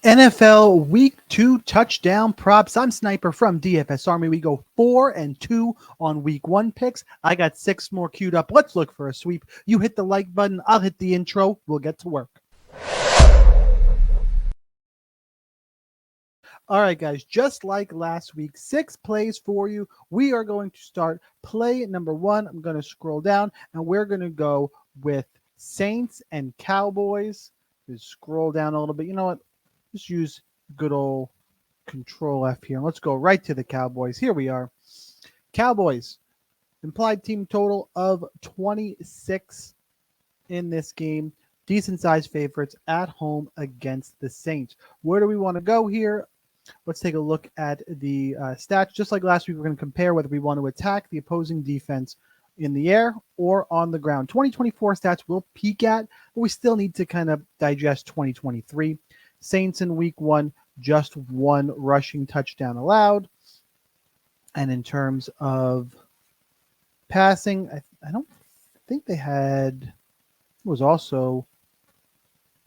NFL Week 2 touchdown props. I'm Sniper from DFS Army. We go 4-2 on Week 1 picks. I got 6 more queued up. Let's look for a sweep. You hit the like button. I'll hit the intro. We'll get to work. All right, guys, just like last week, 6 plays for you. We are going to start play number 1. I'm going to scroll down, and we're going to go with Saints and Cowboys. Just scroll down a little bit. You know what? Just use good old Control F here. Let's go right to the Cowboys. Here we are. Cowboys, implied team total of 26 in this game. Decent sized favorites at home against the Saints. Where do we want to go here? Let's take a look at the stats. Just like last week, we're going to compare whether we want to attack the opposing defense in the air or on the ground. 2024 stats we'll peek at, but we still need to kind of digest 2023. Saints in week 1, just 1 rushing touchdown allowed. And in terms of passing, I don't think they had, was also,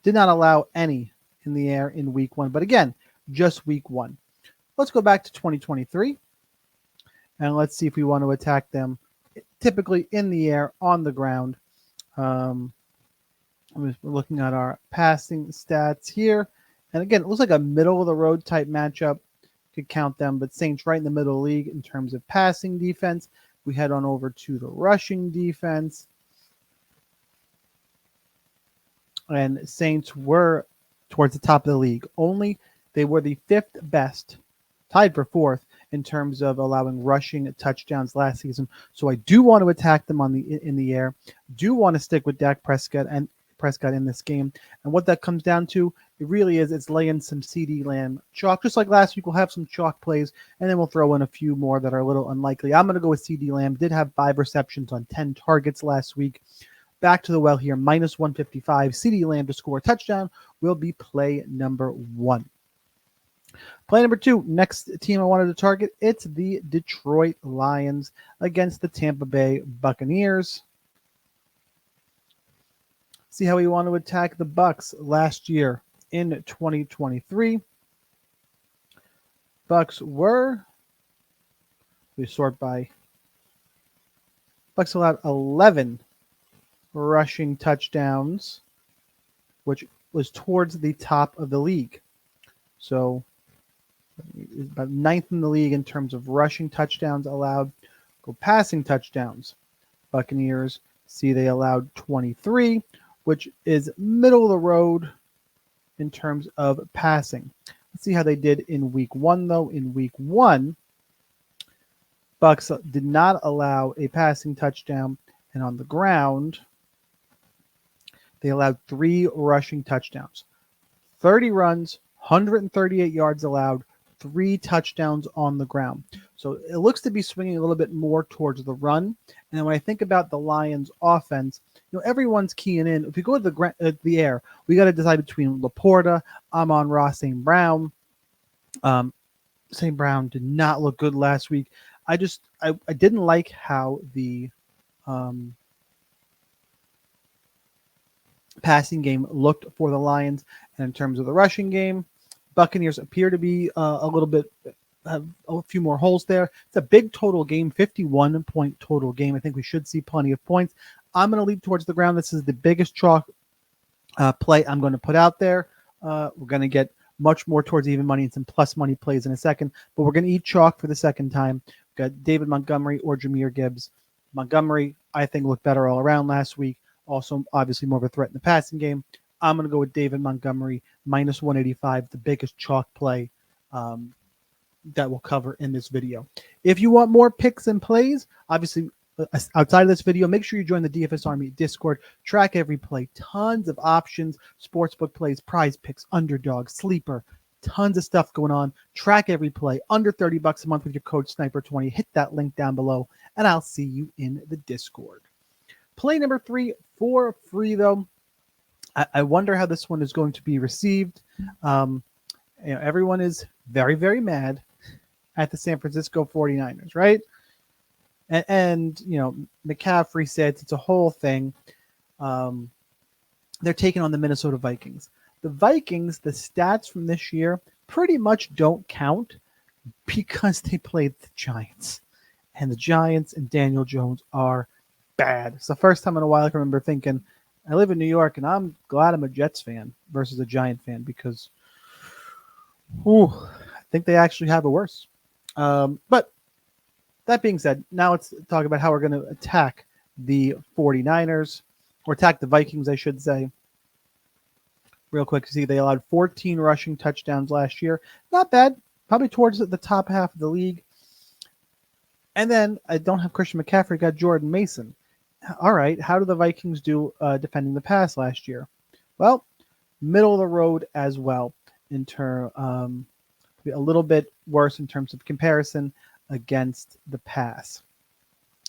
did not allow any in the air in week 1. But again, just week 1. Let's go back to 2023 and let's see if we want to attack them typically in the air, on the ground. We're looking at our passing stats here. And again, it looks like a middle of the road type matchup. Could count them, but Saints right in the middle of the league in terms of passing defense. We head on over to the rushing defense. And Saints were towards the top of the league. Only they were the 5th best, tied for 4th in terms of allowing rushing touchdowns last season. So I do want to attack them in the air. Do want to stick with Dak Prescott in this game. And what that comes down to, it really is, it's laying some CeeDee Lamb chalk. Just like last week, we'll have some chalk plays, and then we'll throw in a few more that are a little unlikely. I'm going to go with CeeDee Lamb. Did have 5 receptions on 10 targets last week. Back to the well here, minus 155. CeeDee Lamb to score a touchdown will be play number 1. Play number 2, next team I wanted to target, it's the Detroit Lions against the Tampa Bay Buccaneers. See how we want to attack the Bucs last year in 2023. Bucs were, we sort by, Bucs allowed 11 rushing touchdowns, which was towards the top of the league. So about 9th in the league in terms of rushing touchdowns allowed. Go passing touchdowns. Buccaneers, see they allowed 23, which is middle of the road in terms of passing. Let's see how they did in week 1, though. In week 1, Bucs did not allow a passing touchdown, and on the ground, they allowed 3 rushing touchdowns. 30 runs, 138 yards allowed, 3 touchdowns on the ground. So it looks to be swinging a little bit more towards the run. And then when I think about the Lions offense, everyone's keying in. If we go to the air, we got to decide between Laporta, Amon-Ra, St. Brown. St. Brown did not look good last week. I didn't like how the passing game looked for the Lions. And in terms of the rushing game, Buccaneers appear to be a little bit, have a few more holes there. It's a big total game, 51-point total game. I think we should see plenty of points. I'm going to leap towards the ground. This is the biggest chalk play I'm going to put out there. We're going to get much more towards even money and some plus money plays in a second, but we're going to eat chalk for the second time. We've got David Montgomery or Jahmyr Gibbs. Montgomery, I think, looked better all around last week. Also, obviously, more of a threat in the passing game. I'm going to go with David Montgomery, minus 185, the biggest chalk play that we'll cover in this video. If you want more picks and plays, obviously, outside of this video, make sure you join the DFS Army Discord. Track every play. Tons of options, sportsbook plays, prize picks, underdog, sleeper, tons of stuff going on. Track every play. Under $30 a month with your code SNIPER20. Hit that link down below, and I'll see you in the Discord. Play number 3 for free, though. I wonder how this one is going to be received. Everyone is very, very mad at the San Francisco 49ers, right? And McCaffrey said it's a whole thing. They're taking on the Minnesota Vikings. The Vikings, the stats from this year pretty much don't count because they played the Giants. And the Giants and Daniel Jones are bad. It's the first time in a while I can remember thinking, I live in New York and I'm glad I'm a Jets fan versus a Giant fan because I think they actually have it worse. But that being said, now let's talk about how we're going to attack the 49ers, or attack the Vikings, I should say. Real quick, see, they allowed 14 rushing touchdowns last year. Not bad. Probably towards the top half of the league. And then I don't have Christian McCaffrey, got Jordan Mason. All right, how did the Vikings do defending the pass last year? Well, middle of the road as well. In term, a little bit worse in terms of comparison against the pass.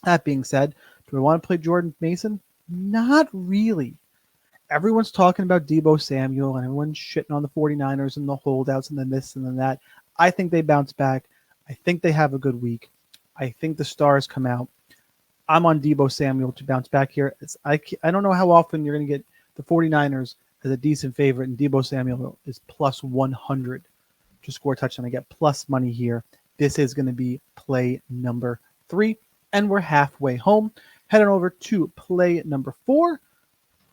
That being said, do we want to play Jordan Mason? Not really. Everyone's talking about Deebo Samuel and everyone's shitting on the 49ers and the holdouts and then this and then that. I think they bounce back. I think they have a good week. I think the stars come out. I'm on Deebo Samuel to bounce back here. I don't know how often you're going to get the 49ers as a decent favorite, and Deebo Samuel is plus 100 to score a touchdown. I get plus money here. This is going to be play number 3, and we're halfway home. Heading over to play number 4.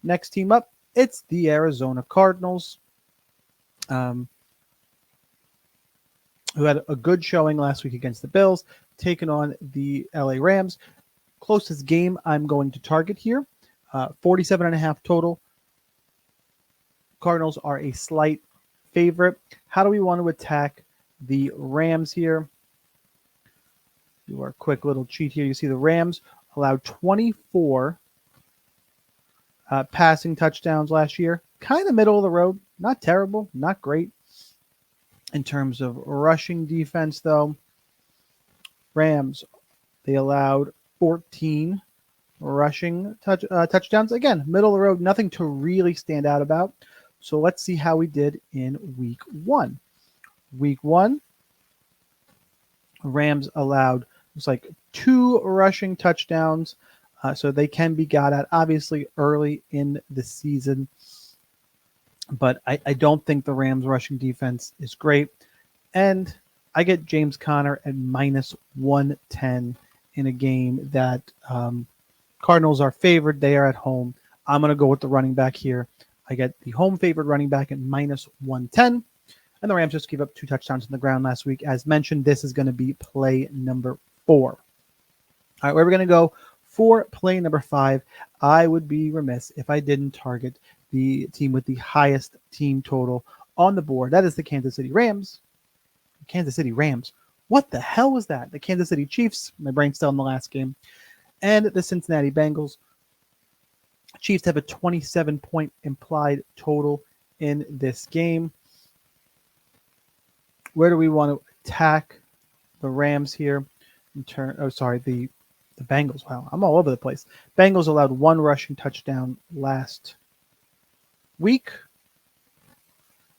Next team up, it's the Arizona Cardinals, who had a good showing last week against the Bills, taking on the LA Rams. Closest game I'm going to target here, 47.5 total. Cardinals are a slight favorite. How do we want to attack the Rams here? Do our quick little cheat here. You see the Rams allowed 24 passing touchdowns last year. Kind of middle of the road. Not terrible. Not great. In terms of rushing defense, though, Rams, they allowed 14 rushing touchdowns. Again, middle of the road. Nothing to really stand out about. So let's see how we did in week 1. Week 1, Rams allowed, it's like 2 rushing touchdowns. So they can be got at, obviously, early in the season. But I don't think the Rams rushing defense is great. And I get James Conner at minus 110 in a game that Cardinals are favored. They are at home. I'm going to go with the running back here. I get the home favored running back at minus 110. And the Rams just gave up 2 touchdowns on the ground last week. As mentioned, this is going to be play number 4. All right, where we're going to go for play number 5. I would be remiss if I didn't target the team with the highest team total on the board. That is the Kansas City Rams. Kansas City Rams. What the hell was that? The Kansas City Chiefs. My brain's still in the last game. And the Cincinnati Bengals. Chiefs have a 27-point implied total in this game. Where do we want to attack the Rams here? The Bengals. Wow, I'm all over the place. Bengals allowed 1 rushing touchdown last week.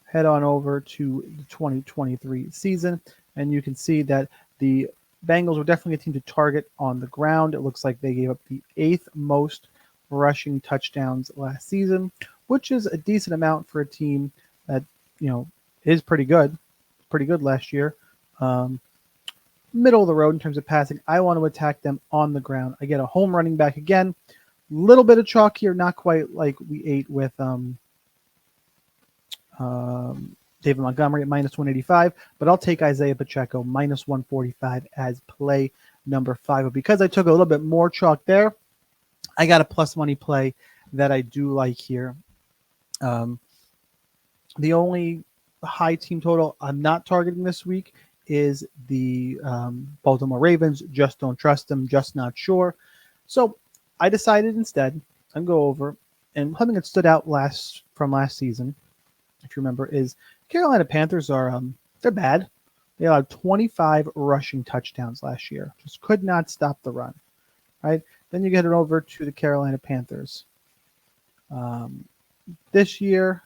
Head on over to the 2023 season, and you can see that the Bengals were definitely a team to target on the ground. It looks like they gave up the 8th most rushing touchdowns last season, which is a decent amount for a team that, is pretty good. Pretty good last year. Middle of the road in terms of passing. I want to attack them on the ground. I get a home running back again. Little bit of chalk here, not quite like we ate with David Montgomery at minus 185, but I'll take Isaiah Pacheco minus 145 as play number 5. But because I took a little bit more chalk there, I got a plus money play that I do like here. The only high team total I'm not targeting this week is the Baltimore Ravens. Just don't trust them, just not sure. So I decided instead I'd go over, and something that stood out from last season, if you remember, is Carolina Panthers are they're bad. They allowed 25 rushing touchdowns last year. Just could not stop the run. Right? Then you get it over to the Carolina Panthers. This year,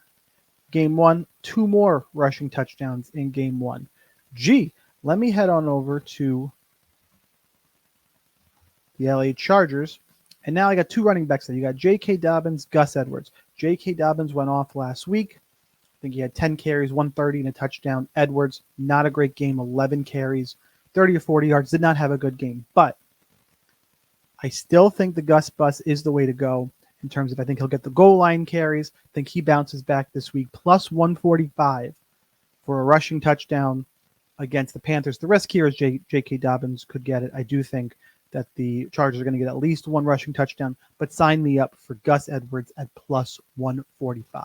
game 1, 2 more rushing touchdowns in game 1. Let me head on over to the LA Chargers. And now I got 2 running backs there. You got J.K. Dobbins, Gus Edwards. J.K. Dobbins went off last week. think he had 10 carries, 130 and a touchdown. Edwards, not a great game, 11 carries, 30 or 40 yards, did not have a good game. But I still think the Gus Bus is the way to go in terms of I think he'll get the goal line carries. I think he bounces back this week, plus 145 for a rushing touchdown against the Panthers. The risk here is J.K. Dobbins could get it. I do think that the Chargers are going to get at least one rushing touchdown, but sign me up for Gus Edwards at plus 145.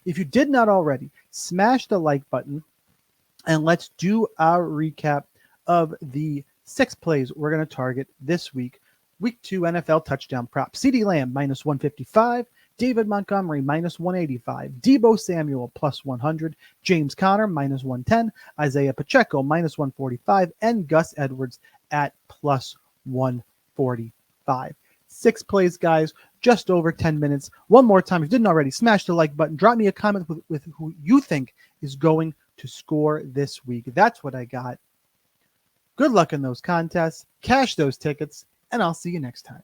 If you did not already, smash the like button, and let's do our recap of the 6 plays we're going to target this week. Week 2 NFL touchdown prop. CeeDee Lamb, minus 155. David Montgomery, minus 185. Deebo Samuel, plus 100. James Conner, minus 110. Isaiah Pacheco, minus 145. And Gus Edwards at plus 145. 6 plays, guys, just over 10 minutes. One more time, if you didn't already, smash the like button. Drop me a comment with who you think is going to score this week. That's what I got. Good luck in those contests. Cash those tickets, and I'll see you next time.